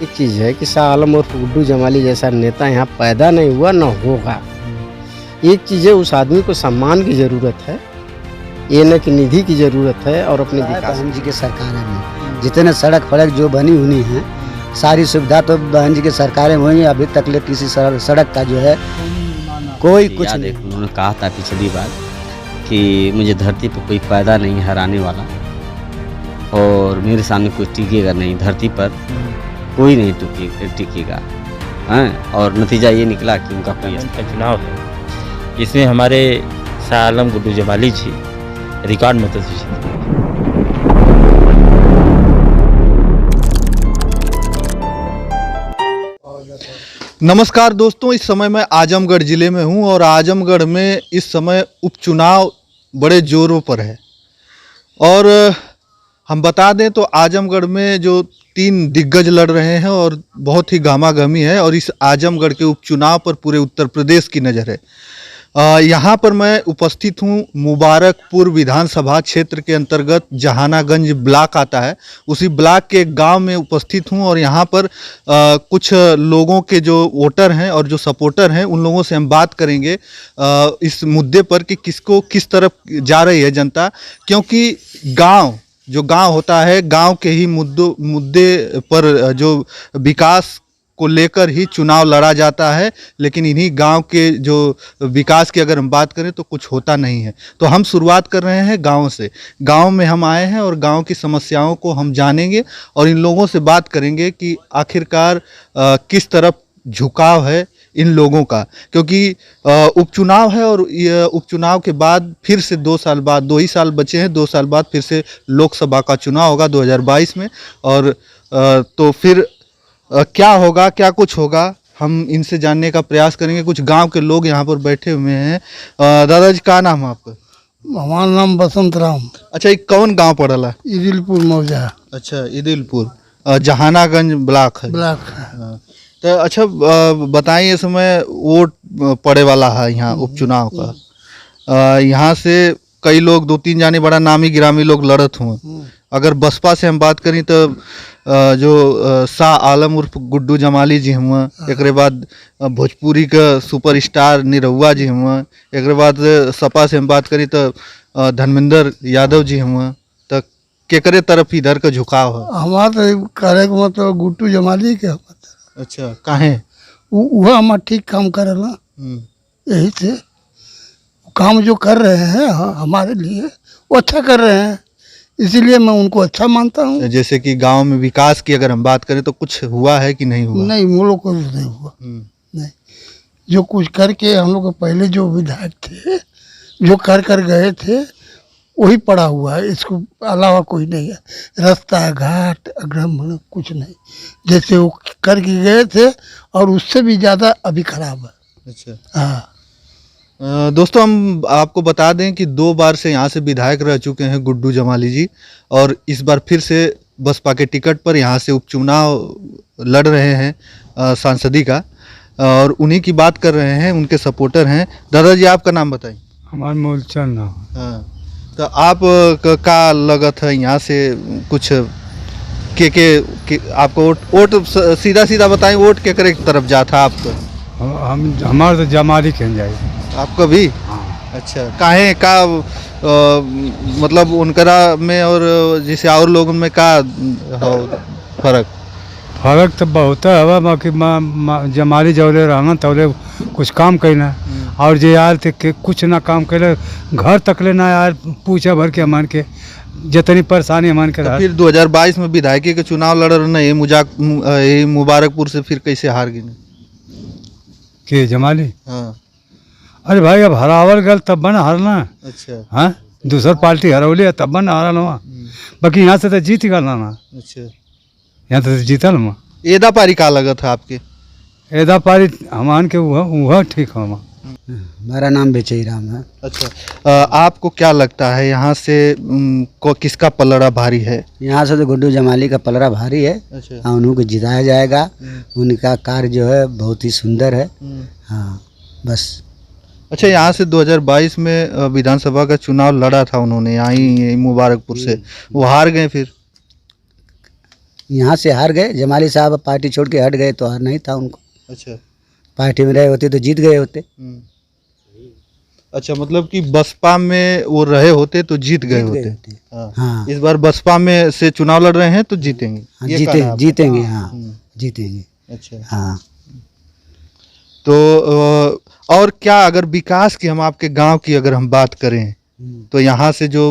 एक चीज़ है कि शाह आलम और गुड्डू जमाली जैसा नेता यहाँ पैदा नहीं हुआ न होगा। एक चीज़ है, उस आदमी को सम्मान की ज़रूरत है, ये न कि निधि की ज़रूरत है और अपने विकास बहन जी के सरकारें में जितने सड़क फड़क जो बनी हुई हैं, सारी सुविधा तो बहन जी की सरकारें में हुई हैं। अभी तक ले किसी सड़क का जो है कोई कुछ नहीं। उन्होंने कहा था पिछली बार कि मुझे धरती पर कोई पैदा नहीं हराने वाला और मेरे सामने कोई टिकेगा नहीं, धरती पर कोई नहीं टिकेगा। हैं, और नतीजा ये निकला कि उनका कोई चुनाव है, इसमें हमारे शाह आलम गुड्डू जमाली जी रिकॉर्ड मतों से जीते। नमस्कार दोस्तों, इस समय मैं आजमगढ़ ज़िले में हूं और आजमगढ़ में इस समय उपचुनाव बड़े जोरों पर है। और हम बता दें तो आजमगढ़ में जो 3 दिग्गज लड़ रहे हैं और बहुत ही गहमागहमी है और इस आजमगढ़ के उपचुनाव पर पूरे उत्तर प्रदेश की नज़र है। यहाँ पर मैं उपस्थित हूँ मुबारकपुर विधानसभा क्षेत्र के अंतर्गत जहानागंज ब्लॉक आता है, उसी ब्लॉक के एक गांव में उपस्थित हूँ और यहाँ पर कुछ लोगों के जो वोटर हैं और जो सपोर्टर हैं उन लोगों से हम बात करेंगे इस मुद्दे पर कि किसको किस तरफ जा रही है जनता। क्योंकि जो गांव होता है, गांव के ही मुद्दे पर जो विकास को लेकर ही चुनाव लड़ा जाता है, लेकिन इन्हीं गांव के जो विकास की अगर हम बात करें तो कुछ होता नहीं है। तो हम शुरुआत कर रहे हैं गांव से। गांव में हम आए हैं और गांव की समस्याओं को हम जानेंगे और इन लोगों से बात करेंगे कि आखिरकार किस तरफ झुकाव है इन लोगों का। क्योंकि उपचुनाव है और उपचुनाव के बाद फिर से 2 साल बाद, 2 ही साल बचे हैं, 2 साल बाद फिर से लोकसभा का चुनाव होगा 2022 में। और तो फिर क्या होगा, क्या कुछ होगा, हम इनसे जानने का प्रयास करेंगे। कुछ गांव के लोग यहाँ पर बैठे हुए हैं। दादाजी, क्या नाम है आपका? हमारा नाम बसंत राम। अच्छा, ये कौन गांव पड़ला? इदिलपुर मौजा। अच्छा, इदिलपुर जहानागंज ब्लॉक है। तो अच्छा बताइए, इस समय वोट पड़े वाला है यहाँ उपचुनाव का। यहाँ से कई लोग 2-3 जाने बड़ा नामी गिरामी लोग लड़त हुए। अगर बसपा से हम बात करें तो जो शाह आलम उर्फ गुड्डू जमाली जी हुआ, एक बाद भोजपुरी का सुपरस्टार निरहुआ जी हुआ, एक बाद सपा से हम बात करें तो धर्मेंद्र यादव जी हुआ। तो केकरे तरफ इधर का झुकाव है? हमारे करे के मतलब गुड्डू जमाली के। अच्छा, काहे? वह हमारा ठीक काम करेला, यही से काम जो कर रहे हैं हमारे लिए वो अच्छा कर रहे हैं, इसीलिए मैं उनको अच्छा मानता हूँ। जैसे कि गांव में विकास की अगर हम बात करें तो कुछ हुआ है कि नहीं हुआ? नहीं, वो लोग को नहीं हुआ। नहीं, जो कुछ करके हम लोग पहले जो विधायक थे जो कर गए थे वही पड़ा हुआ है, इसको अलावा कोई नहीं है। रास्ता घाट अग्रम कुछ नहीं, जैसे वो करके गए थे और उससे भी ज़्यादा अभी खराब है। अच्छा, हाँ। दोस्तों, हम आपको बता दें कि 2 बार से यहाँ से विधायक रह चुके हैं गुड्डू जमाली जी और इस बार फिर से बसपा के टिकट पर यहाँ से उपचुनाव लड़ रहे हैं सांसदी का, और उन्हीं की बात कर रहे हैं, उनके सपोर्टर हैं। दादाजी, आपका नाम बताइए। हमारा मूलचंद नाम। हाँ, तो आप का लगत है यहाँ से कुछ के आपको वोट सीधा बताएं, वोट के करे तरफ जाता आपको? हमारे तो जमाली कह जाए। आपका भी? हाँ। अच्छा, काहे का मतलब उनकरा में और जैसे और लोगों में का फर्क तो बहुत है, बाकी जमाली जौले रहना तौले कुछ काम करना, और जो यार थे कुछ ना काम करे, घर तक ले ना यार पूछा भर के मान के जितनी परेशानी हमान के। फिर 2022 में विधायकी के चुनाव लड़ रहे ये मुबारकपुर से फिर कैसे हार गए के जमाली? हाँ। अरे भाई, अब हरावल गल तब बन हारना। अच्छा। हाँ, दूसर पार्टी हरौली तब बन हारल हुआ, बाकी यहाँ से तो जीत गल ना। अच्छा, यहाँ तो जीतल हुआ। एदा पारी का लगा था आपके? एदा पारी हमान के वह ठीक हो। मेरा नाम बेचई राम है। अच्छा, आपको क्या लगता है यहाँ से को किसका पलड़ा भारी है? यहाँ से तो गुड्डू जमाली का पलड़ा भारी है। अच्छा। उनको जिताया जाएगा। उनका कार्य जो है बहुत ही सुंदर है। हाँ, बस। अच्छा, यहाँ से 2022 में विधानसभा का चुनाव लड़ा था उन्होंने यहाँ ही मुबारकपुर से, वो हार गए। फिर यहाँ से हार गए। जमाली साहब पार्टी छोड़ के हट गए तो हार नहीं था उनको। अच्छा। पार्टी में रहे होते तो जीत गए होते। अच्छा, मतलब कि बसपा में वो रहे होते तो जीत गए होते। हाँ। हाँ। इस बार बसपा में से चुनाव लड़ रहे हैं तो जीतेंगे। हाँ, ये कहना है आपका? जीतेंगे। हाँ, जीतेंगे। अच्छा। हाँ। तो और क्या, अगर विकास की हम आपके गांव की अगर हम बात करें तो यहाँ से जो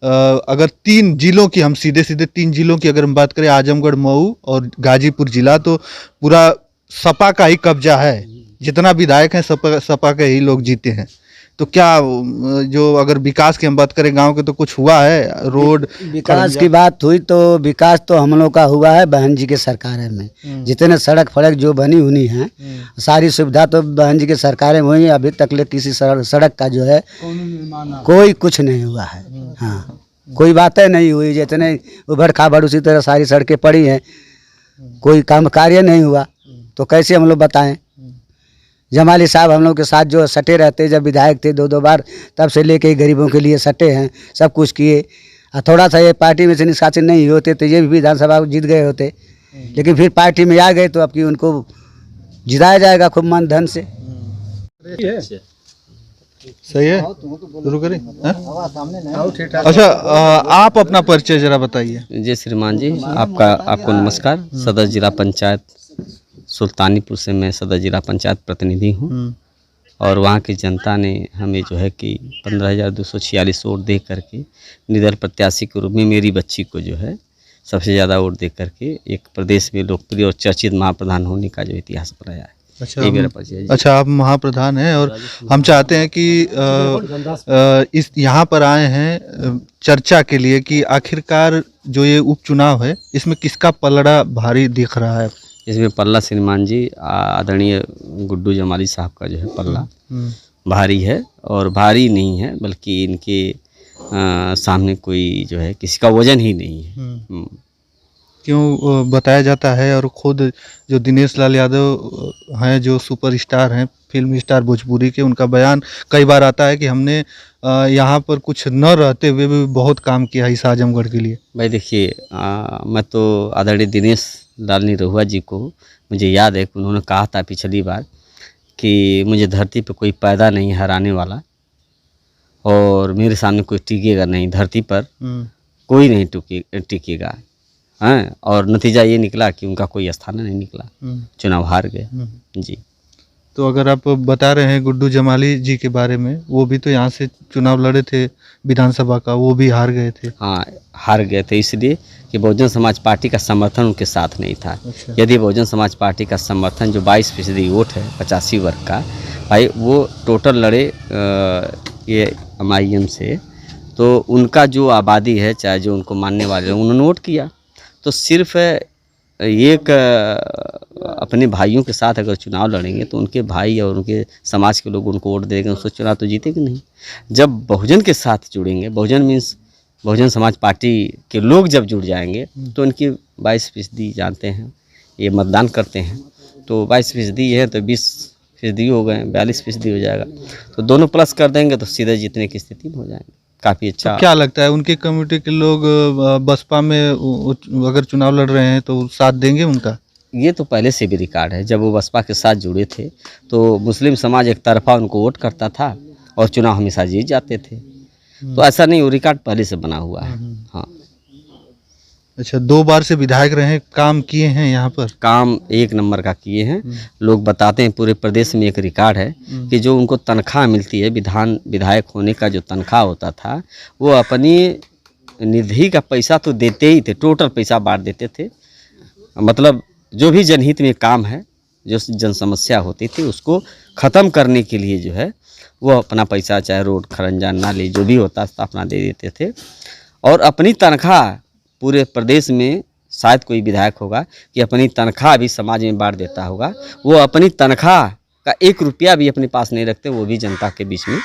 अगर 3 जिलों की हम सीधे 3 जिलों की अगर हम बात करें, आजमगढ़, मऊ और गाजीपुर जिला, तो पूरा सपा का ही कब्जा है। जितना विधायक हैं सपा के ही लोग जीते हैं। तो क्या जो अगर विकास की हम बात करें गांव के, तो कुछ हुआ है? रोड विकास की बात हुई तो विकास तो हम लोग का हुआ है बहन जी के सरकारें में। जितने सड़क फड़क जो बनी हुई हैं, सारी सुविधा तो बहन जी के सरकारें में हुई है। अभी तक ले किसी सड़क का जो है कोई कुछ नहीं हुआ है। हाँ, कोई बातें नहीं हुई। जितने उभड़ खाबड़ उसी तरह सारी सड़कें पड़ी हैं, कोई काम कार्य नहीं हुआ। तो कैसे हम लोग बताएं? जमाली साहब हम लोग के साथ जो सटे रहते, जब विधायक थे 2 बार, तब से लेके ही गरीबों के लिए सटे हैं, सब कुछ किए। थोड़ा सा ये पार्टी में से निष्कासित नहीं होते तो ये भी विधानसभा जीत गए होते। लेकिन फिर पार्टी में आ गए तो अब की उनको जिताया जाएगा खूब मन धन से। सही है, शुरू करें? अच्छा, आप अपना परिचय जरा बताइए। जी श्रीमान जी, आपको नमस्कार। सदर जिला पंचायत सुल्तानीपुर से मैं सदर जिला पंचायत प्रतिनिधि हूँ। और वहाँ की जनता ने हमें जो है कि 15,246 वोट दे करके निर्दलीय प्रत्याशी के रूप में मेरी बच्ची को जो है सबसे ज़्यादा वोट दे करके एक प्रदेश में लोकप्रिय और चर्चित महाप्रधान होने का जो इतिहास बनाया है। अच्छा, ये मेरा परिचय है। अच्छा, आप महाप्रधान हैं और हम चाहते हैं कि इस यहाँ पर आए हैं चर्चा के लिए कि आखिरकार जो ये उपचुनाव है, इसमें किसका पलड़ा भारी दिख रहा है? इसमें पल्ला श्रीमान जी आदरणीय गुड्डू जमाली साहब का जो है पल्ला भारी है। और भारी नहीं है बल्कि इनके सामने कोई जो है किसी का वजन ही नहीं है। क्यों बताया जाता है, और खुद जो दिनेश लाल यादव हैं, जो सुपरस्टार हैं, फिल्म स्टार भोजपुरी के, उनका बयान कई बार आता है कि हमने यहाँ पर कुछ न रहते हुए भी बहुत काम किया इस आजमगढ़ के लिए। भाई देखिए, मैं तो आदरणीय दिनेश लाल निरहुआ जी को मुझे याद है कि उन्होंने कहा था पिछली बार कि मुझे धरती पे कोई पैदा नहीं हराने वाला, और मेरे सामने कोई टिकेगा नहीं, धरती पर कोई नहीं टिकेगा। हाँ, और नतीजा ये निकला कि उनका कोई स्थान नहीं निकला, चुनाव हार गए। जी। तो अगर आप बता रहे हैं गुड्डू जमाली जी के बारे में, वो भी तो यहाँ से चुनाव लड़े थे विधानसभा का, वो भी हार गए थे। हाँ, हार गए थे इसलिए कि बहुजन समाज पार्टी का समर्थन उनके साथ नहीं था। अच्छा। यदि बहुजन समाज पार्टी का समर्थन जो 22% वोट है 85 वर्ग का, भाई वो टोटल लड़े ये MIM से, तो उनका जो आबादी है, चाहे जो उनको मानने वाले हैं, उन्होंने वोट किया। तो सिर्फ एक अपने भाइयों के साथ अगर चुनाव लड़ेंगे तो उनके भाई और उनके समाज के लोग उनको वोट देंगे, उसको चुनाव तो जीतेंगे नहीं। जब बहुजन के साथ जुड़ेंगे, बहुजन मीन्स बहुजन समाज पार्टी के लोग जब जुड़ जाएंगे तो उनकी 22% जानते हैं, ये मतदान करते हैं, तो 22% है तो 20% हो गए, 42% हो जाएगा। तो दोनों प्लस कर देंगे तो सीधे जीतने की स्थिति में हो जाएंगे। काफ़ी अच्छा। तो क्या लगता है, उनके कम्युनिटी के लोग बसपा में अगर चुनाव लड़ रहे हैं तो साथ देंगे उनका? ये तो पहले से भी रिकॉर्ड है। जब वो बसपा के साथ जुड़े थे तो मुस्लिम समाज एक तरफा उनको वोट करता था और चुनाव हमेशा जीत जाते थे। तो ऐसा नहीं, वो रिकॉर्ड पहले से बना हुआ है। हाँ। अच्छा, 2 बार से विधायक रहे, काम किए हैं यहाँ पर? काम 1 नंबर का किए हैं। लोग बताते हैं पूरे प्रदेश में एक रिकॉर्ड है कि जो उनको तनख्वाह मिलती है, विधायक होने का जो तनख्वाह होता था, वो अपनी निधि का पैसा तो देते ही थे, टोटल पैसा बांट देते थे। मतलब जो भी जनहित में काम है, जो जन समस्या होती थी, उसको ख़त्म करने के लिए जो है वो अपना पैसा, चाहे रोड, खरंजा, नाली जो भी होता था, अपना दे देते थे। और अपनी तनख्वाह पूरे प्रदेश में शायद कोई विधायक होगा कि अपनी तनख्वाह भी समाज में बांट देता होगा। वो अपनी तनख्वाह का 1 रुपया भी अपने पास नहीं रखते, वो भी जनता के बीच में,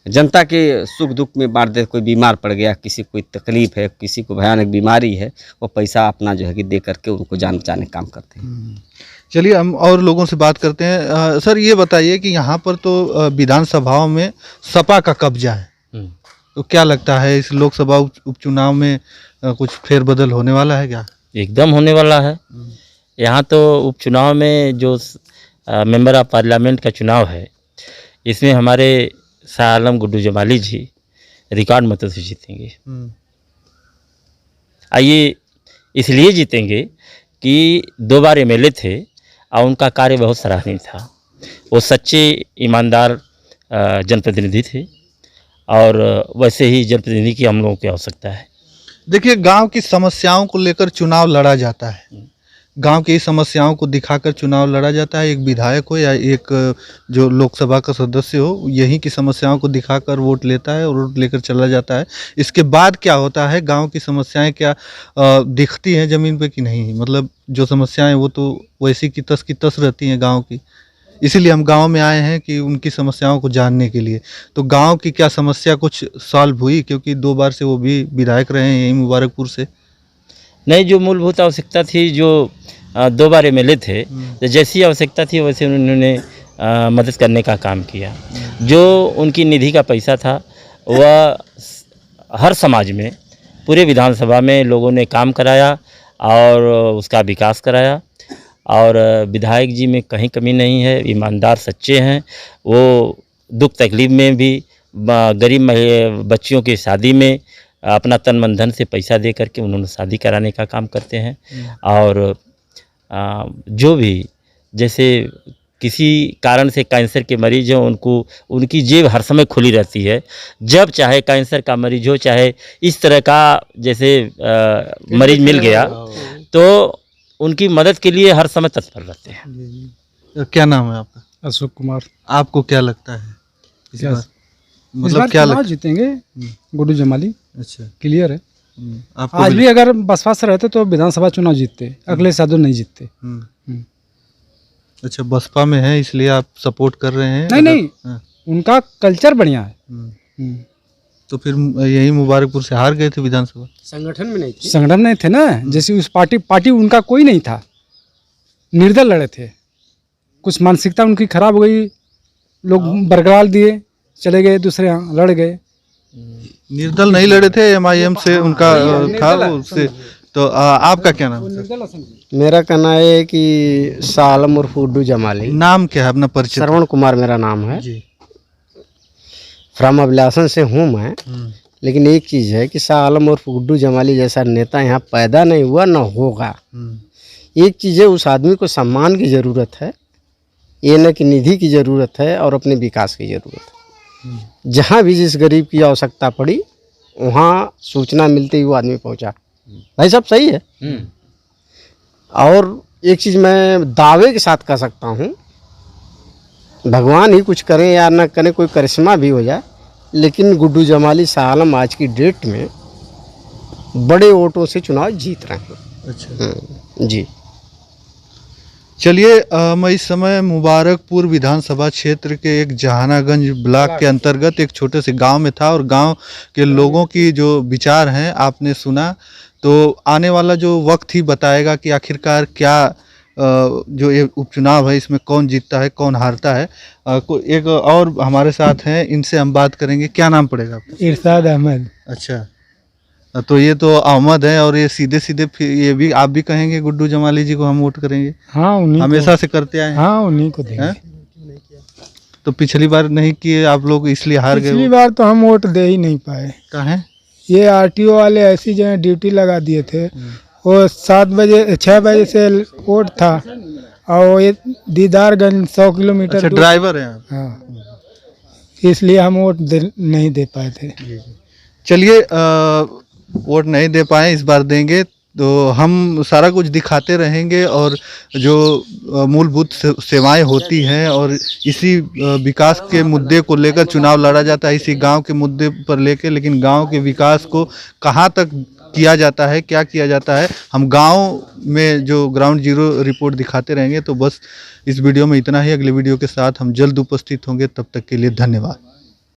जनता के सुख दुख में बांट दे। कोई बीमार पड़ गया, किसी को कोई तकलीफ है, किसी को भयानक बीमारी है, वो पैसा अपना जो है कि दे करके उनको जान बचाने काम करते हैं। चलिए, हम और लोगों से बात करते हैं। सर, ये बताइए कि यहाँ पर तो विधानसभाओं में सपा का कब्जा है, तो क्या लगता है इस लोकसभा उपचुनाव में कुछ फेरबदल होने वाला है क्या? एकदम होने वाला है। यहाँ तो उपचुनाव में जो मेंबर ऑफ पार्लियामेंट का चुनाव है, इसमें हमारे शाह आलम गुड्डू जमाली जी रिकॉर्ड मतों से जीतेंगे। आइए, इसलिए जीतेंगे कि 2 बार एमएलए थे और उनका कार्य बहुत सराहनीय था। वो सच्चे ईमानदार जनप्रतिनिधि थे और वैसे ही जनप्रतिनिधि की हम लोगों की आवश्यकता है। देखिए, गांव की समस्याओं को लेकर चुनाव लड़ा जाता है, गांव की समस्याओं को दिखाकर चुनाव लड़ा जाता है। एक विधायक हो या एक जो लोकसभा का सदस्य हो, यहीं की समस्याओं को दिखाकर वोट लेता है और वोट लेकर चला जाता है। इसके बाद क्या होता है, गांव की समस्याएं क्या दिखती हैं ज़मीन पे कि नहीं, मतलब जो समस्याएं वो तो वैसी की तस रहती हैं गांव की। इसीलिए हम गांव में आए हैं कि उनकी समस्याओं को जानने के लिए। तो गांव की क्या समस्या कुछ सॉल्व हुई, क्योंकि 2 बार से वो भी विधायक रहे हैं यहीं मुबारकपुर से। नहीं, जो मूलभूत आवश्यकता थी, जो 2 बार एमएलए थे, तो जैसी आवश्यकता थी वैसे उन्होंने मदद करने का काम किया। जो उनकी निधि का पैसा था वह हर समाज में, पूरे विधानसभा में लोगों ने काम कराया और उसका विकास कराया। और विधायक जी में कहीं कमी नहीं है, ईमानदार सच्चे हैं। वो दुख तकलीफ में भी, गरीब बच्चियों की शादी में अपना तन मन धन से पैसा दे करके उन्होंने शादी कराने का काम करते हैं। और जो भी, जैसे किसी कारण से कैंसर के मरीज हों, उनकी जेब हर समय खुली रहती है। जब चाहे कैंसर का मरीज हो, चाहे इस तरह का जैसे मरीज मिल गया, तो उनकी मदद के लिए हर समय तत्पर रहते हैं। क्या नाम है आपका? अशोक कुमार। आपको क्या लगता है इस क्या बार? इस मतलब बार क्या चुनाव लगता जीतेंगे गुड्डू जमाली, अच्छा, क्लियर है। आपको आज भी अगर बसपा से रहते तो विधानसभा चुनाव जीतते, अगले साल तो नहीं जीतते। अच्छा, बसपा में है इसलिए आप सपोर्ट कर रहे हैं? नहीं, हाँ। उनका कल्चर बढ़िया है। तो फिर यही मुबारकपुर से हार गए थे विधानसभा? संगठन में नहीं थी, संगठन नहीं थे ना, जैसे उस पार्टी उनका कोई नहीं था, निर्दल लड़े थे। कुछ मानसिकता उनकी खराब हो गई, लोग बरकरार दिए, चले गए दूसरे यहाँ लड़ गए। निर्दल नहीं लड़े थे, एमआईएम से उनका था उससे। तो आपका क्या नाम है? मेरा कहना है कि शाह आलम उर्फ गुड्डू जमाली। नाम क्या है अपना परिचय? श्रवण कुमार मेरा नाम है जी। फ्रॉम अभिलाषण से हूँ मैं। लेकिन एक चीज़ है कि शाह आलम उर्फ गुड्डू जमाली जैसा नेता यहाँ पैदा नहीं हुआ, न होगा। एक चीज़ है, उस आदमी को सम्मान की ज़रूरत है, ये न कि निधि की ज़रूरत है और अपने विकास की ज़रूरत है। जहाँ भी जिस गरीब की आवश्यकता पड़ी वहाँ सूचना मिलते ही वो आदमी पहुँचा। भाई साहब सही है। और एक चीज़ मैं दावे के साथ कह सकता हूँ, भगवान ही कुछ करें या न करें, कोई करिश्मा भी हो जाए, लेकिन गुड्डू जमाली शाह आलम आज की डेट में बड़े वोटों से चुनाव जीत रहे हैं। अच्छा जी। चलिए, मैं इस समय मुबारकपुर विधानसभा क्षेत्र के एक जहानागंज ब्लॉक के अंतर्गत एक छोटे से गांव में था और गांव के लोगों की जो विचार हैं आपने सुना। तो आने वाला जो वक्त ही बताएगा कि आखिरकार क्या जो ये उपचुनाव है इसमें कौन जीतता है कौन हारता है। एक और हमारे साथ हैं, इनसे हम बात करेंगे। क्या नाम पड़ेगा आपका? इरशाद अहमद। अच्छा, तो ये तो अहमद है और ये सीधे सीधे ये भी आप भी कहेंगे गुड्डू जमाली जी को हम वोट करेंगे? हाँ, उन्हीं हमेशा से करते आए हैं। हाँ, उन्हीं को देंगे। हैं? तो पिछली बार नहीं किए आप लोग, इसलिए हार गए? पिछली बार तो हम वोट दे ही नहीं पाए। कहाँ? ये आरटीओ वाले ऐसी जगह ड्यूटी लगा दिए थे, वो 6 बजे से वोट था और ये दीदारगंज 100 किलोमीटर। अच्छा, ड्राइवर हैं आप? हाँ, इसलिए हम वोट नहीं दे पाए थे। चलिए, वोट नहीं दे पाए, इस बार देंगे। तो हम सारा कुछ दिखाते रहेंगे और जो मूलभूत सेवाएं होती हैं और इसी विकास के मुद्दे को लेकर चुनाव लड़ा जाता है, इसी गांव के मुद्दे पर लेकर। लेकिन गांव के विकास को कहां तक किया जाता है, क्या किया जाता है, हम गांव में जो ग्राउंड जीरो रिपोर्ट दिखाते रहेंगे। तो बस इस वीडियो में इतना ही। अगले वीडियो के साथ हम जल्द उपस्थित होंगे, तब तक के लिए धन्यवाद।